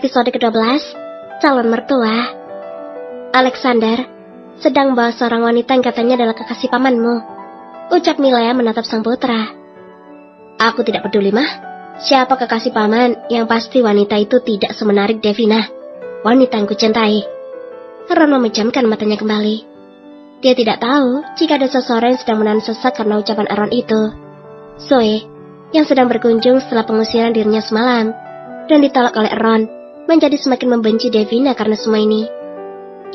Episode ke-12, Calon Mertua. Alexander sedang bawa seorang wanita yang katanya adalah kekasih pamanmu, ucap Milea menatap sang putra. Aku tidak peduli, Mah. Siapa kekasih paman, yang pasti wanita itu tidak semenarik Devina, wanita yang kucintai. Ron memejamkan matanya kembali. Dia tidak tahu jika ada seseorang yang sedang menahan sesak karena ucapan Ron itu. Zoe, yang sedang berkunjung setelah pengusiran dirinya semalam, dan ditolak oleh Ron, menjadi semakin membenci Devina karena semua ini.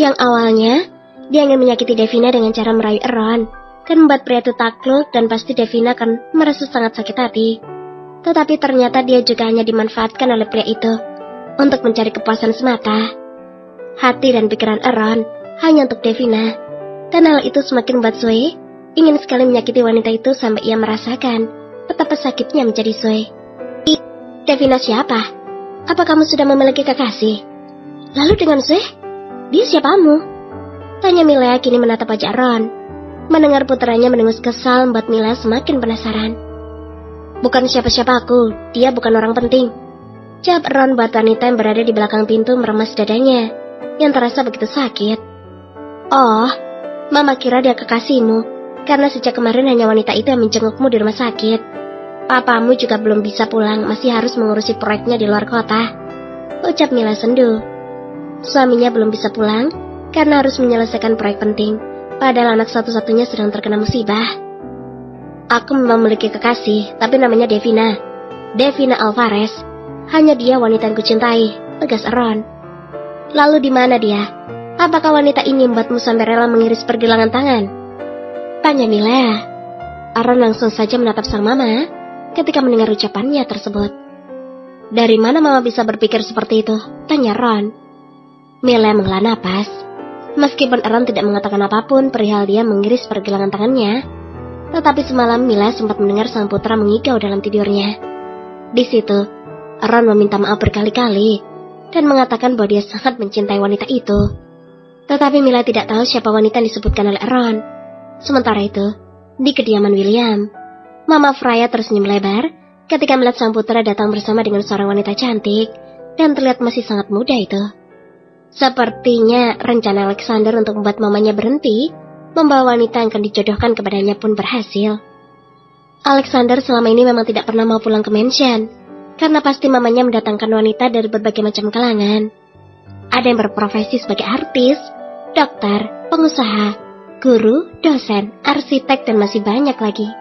Yang awalnya, dia ingin menyakiti Devina dengan cara merayu Ron, dan membuat pria itu takluk dan pasti Devina akan merasa sangat sakit hati. Tetapi ternyata dia juga hanya dimanfaatkan oleh pria itu, untuk mencari kepuasan semata. Hati dan pikiran Ron hanya untuk Devina, dan hal itu semakin membuat Zoe ingin sekali menyakiti wanita itu sampai ia merasakan betapa sakitnya menjadi Zoe. Devina siapa? Apa kamu sudah memiliki kekasih? Lalu dengan Zoe, dia siapamu? Tanya Milea kini menatap wajah Ron. Mendengar putranya mendengus kesal membuat Milea semakin penasaran. Bukan siapa-siapa aku, dia bukan orang penting. Jawab Ron buat wanita yang berada di belakang pintu meremas dadanya, yang terasa begitu sakit. Oh, Mama kira dia kekasihmu, karena sejak kemarin hanya wanita itu yang menjengukmu di rumah sakit. Papamu juga belum bisa pulang, masih harus mengurusi proyeknya di luar kota, ucap Mila sendu. Suaminya belum bisa pulang karena harus menyelesaikan proyek penting, padahal anak satu-satunya sedang terkena musibah. Aku memang memiliki kekasih, tapi namanya Devina. Devina Alvarez. Hanya dia wanita yang kucintai, tegas Ron. Lalu di mana dia? Apakah wanita ini membuatmu sampai rela mengiris pergelangan tangan? Tanya Milea. Ron langsung saja menatap sang mama ketika mendengar ucapannya tersebut. Dari mana Mama bisa berpikir seperti itu? Tanya Ron. Milea menghela napas. Meskipun Ron tidak mengatakan apapun perihal dia mengiris pergelangan tangannya, tetapi semalam Milea sempat mendengar sang putra mengigau dalam tidurnya. Di situ, Ron meminta maaf berkali-kali dan mengatakan bahwa dia sangat mencintai wanita itu. Tetapi Milea tidak tahu siapa wanita yang disebutkan oleh Ron. Sementara itu, di kediaman William, Mama Freya tersenyum lebar ketika melihat sang putra datang bersama dengan seorang wanita cantik dan terlihat masih sangat muda itu. Sepertinya rencana Alexander untuk membuat mamanya berhenti membawa wanita yang akan dijodohkan kepadanya pun berhasil. Alexander selama ini memang tidak pernah mau pulang ke mansion, karena pasti mamanya mendatangkan wanita dari berbagai macam kalangan. Ada yang berprofesi sebagai artis, dokter, pengusaha, guru, dosen, arsitek, dan masih banyak lagi.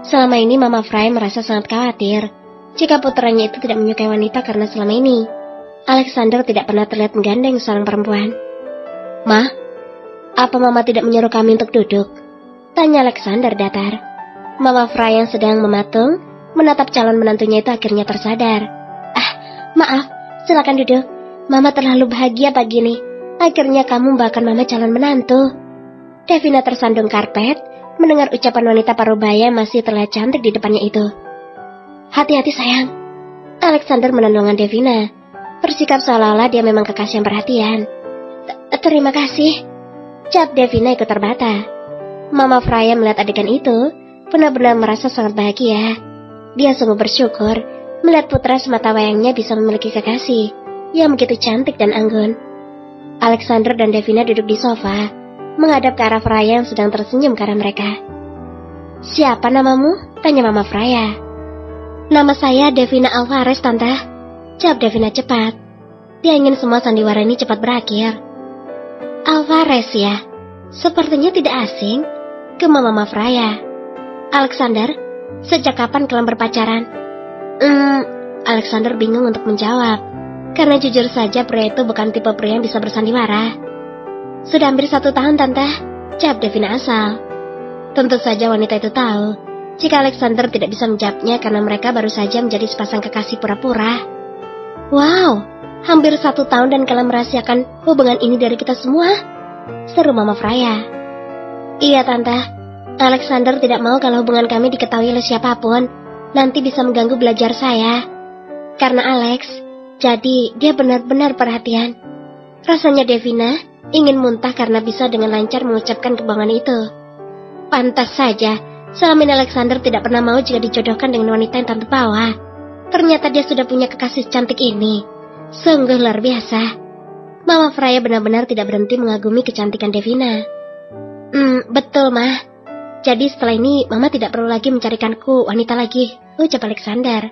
Selama ini Mama Freya merasa sangat khawatir jika putranya itu tidak menyukai wanita karena selama ini Alexander tidak pernah terlihat menggandeng seorang perempuan. Ma, apa Mama tidak menyuruh kami untuk duduk? Tanya Alexander datar. Mama Freya yang sedang mematung menatap calon menantunya itu akhirnya tersadar. Maaf, silakan duduk. Mama terlalu bahagia pagi ini. Akhirnya kamu membawakan Mama calon menantu. Devina tersandung karpet mendengar ucapan wanita parubaya masih terlihat cantik di depannya itu. Hati-hati sayang. Alexander menendangkan Devina, bersikap seolah-olah dia memang kekasih yang perhatian. Terima kasih. Jawab Devina ikut terbata. Mama Freya melihat adegan itu, benar-benar merasa sangat bahagia. Dia sungguh bersyukur melihat putra semata wayangnya bisa memiliki kekasih yang begitu cantik dan anggun. Alexander dan Devina duduk di sofa, menghadap ke arah Freya yang sedang tersenyum ke arah mereka. Siapa namamu? Tanya Mama Freya. Nama saya Devina Alvarez, Tante. Jawab Devina cepat. Dia ingin semua sandiwara ini cepat berakhir. Alvarez ya? Sepertinya tidak asing. Gema Mama Freya. Alexander, sejak kapan kalian berpacaran? Alexander bingung untuk menjawab, karena jujur saja pria itu bukan tipe pria yang bisa bersandiwara. Sudah hampir 1 tahun, Tante. Jawab Devina asal. Tentu saja wanita itu tahu jika Alexander tidak bisa menjawabnya karena mereka baru saja menjadi sepasang kekasih pura-pura. Wow, hampir 1 tahun dan kalian merahasiakan hubungan ini dari kita semua? Seru Mama Freya. Iya, Tante. Alexander tidak mau kalau hubungan kami diketahui oleh siapapun. Nanti bisa mengganggu belajar saya. Karena Alex, jadi dia benar-benar perhatian. Rasanya Devina ingin muntah karena bisa dengan lancar mengucapkan kebohongan itu. Pantas saja, selama ini Alexander tidak pernah mau jika dijodohkan dengan wanita yang tante bawa. Ternyata dia sudah punya kekasih cantik ini. Sungguh luar biasa. Mama Freya benar-benar tidak berhenti mengagumi kecantikan Devina. Betul, Mah. Jadi setelah ini Mama tidak perlu lagi mencarikanku wanita lagi, ucap Alexander.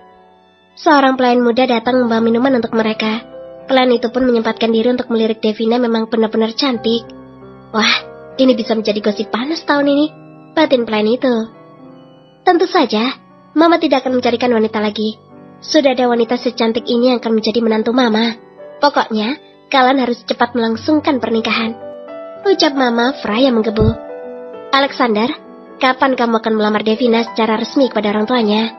Seorang pelayan muda datang membawa minuman untuk mereka. Pelayan itu pun menyempatkan diri untuk melirik Devina memang benar-benar cantik. Wah, ini bisa menjadi gosip panas tahun ini, batin pelayan itu. Tentu saja, Mama tidak akan mencarikan wanita lagi. Sudah ada wanita secantik ini yang akan menjadi menantu Mama. Pokoknya, kalian harus cepat melangsungkan pernikahan, ucap Mama Freya menggebu. Alexander, kapan kamu akan melamar Devina secara resmi kepada orang tuanya?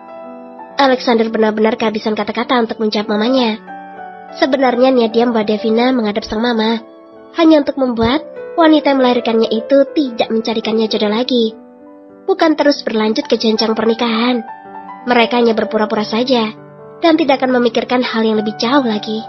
Alexander benar-benar kehabisan kata-kata untuk menjawab mamanya. Sebenarnya niat dia membawa Devina menghadap sang mama hanya untuk membuat wanita yang melahirkannya itu tidak mencarikannya jodoh lagi, bukan terus berlanjut ke jenjang pernikahan. Mereka hanya berpura-pura saja dan tidak akan memikirkan hal yang lebih jauh lagi.